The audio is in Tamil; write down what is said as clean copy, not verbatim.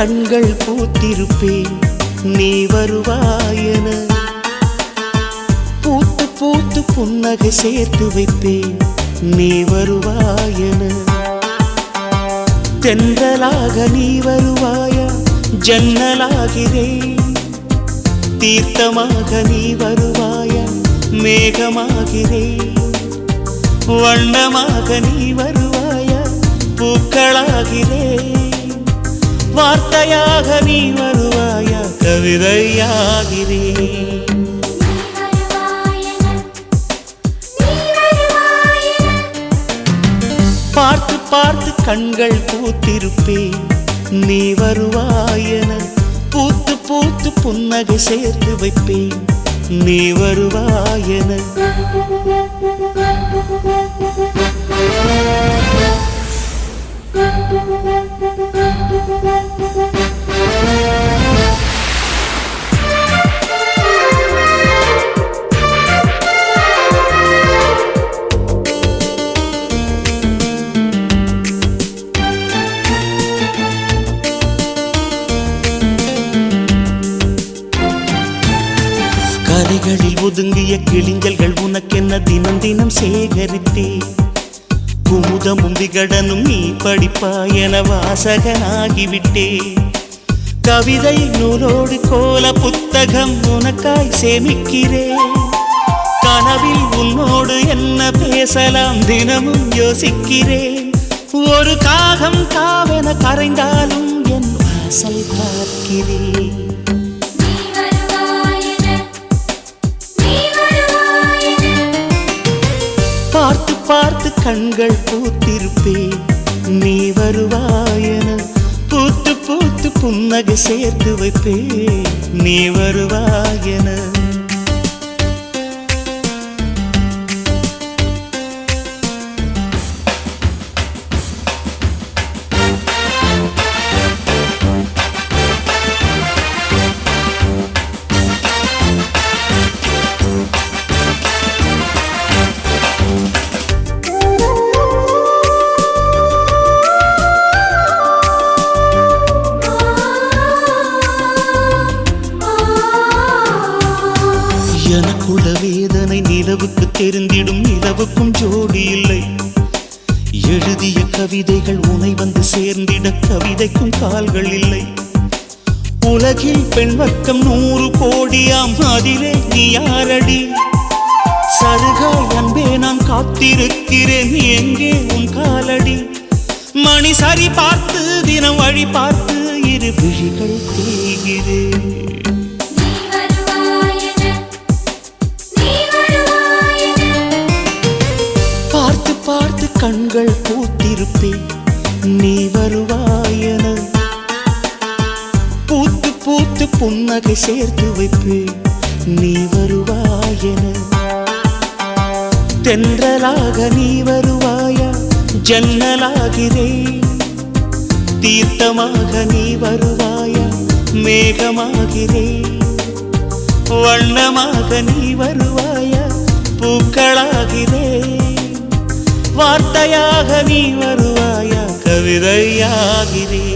கண்கள் பூத்திருப்பேன் நீ வருவாயென. பூத்து பூத்து புன்னகை சேர்த்து வைப்பேன் நீ வருவாயென. தென்றலாக நீ வருவாயா ஜன்னலாகிறேன். தீர்த்தமாக நீ வருவாயா மேகமாகிறேன். வண்ணமாக நீ வருவாயா பூக்களாகிறேன். வார்த்தையாக நீ வருவாயா கவிதையாகிறேன். பார்த்து பார்த்து கண்கள் பூத்திருப்பேன் நீ வருவாயென. பூத்து பூத்து புன்னகை சேர்த்து வைப்பேன் நீ வருவாயென. கரைகளில் ஒதுங்கிய கிளிஞ்சல்கள் உனக்கென்ன தினம் தினம் சேகரித்தே. குமுதமும் விகடனும் நீ படிப்பாய் என வாசகனாகிவிட்டே. கவிதை நூலோடு கோல புத்தகம் உனக்காய் சேமிக்கிறேன். கனவில் உன்னோடு என்ன பேசலாம் தினமும் யோசிக்கிறேன். ஒரு காகம் காவென கரைந்தாலும் என் வாசல் பார்க்கிறேன். பார்த்து பார்த்து கண்கள் பூத்திருப்பேன் நீ வருவாயென. பூத்து பூத்து புன்னகை சேர்த்து வைப்பேன் நீ வருவாயென. எனக்குள்ள வேதனை நிலவுக்கு தெரிந்திடும். நிலவுக்கும் ஜோடி இல்லை. எழுதிய கவிதைகள் உனை வந்து சேர்ந்திட கவிதைக்கும் கால்கள் இல்லை. உலகில் பெண் வர்க்கம் 100 கோடியாம் அதிலே நீ யாரடி? சருகாய் அன்பே நான் காத்திருக்கிறேன் எங்கே உன் காலடி? மணி சரி பார்த்து தினம் வழி பார்த்து இரு விழிகள் தேய்கிறேன். பார்த்து பார்த்து கண்கள் பூத்திருப்பேன் நீ வருவாயென. பூத்து பூத்து புன்னகை சேர்த்து வைப்பேன் நீ வருவாயென. தென்றலாக நீ வருவாயா ஜன்னலாகிறேன். தீர்த்தமாக நீ வருவாயா மேகமாகிறேன். வண்ணமாக நீ வருவாயா பூக்களாகிறேன். வார்த்தையாக நீ வருவாயா கவிதையாகிறேன்.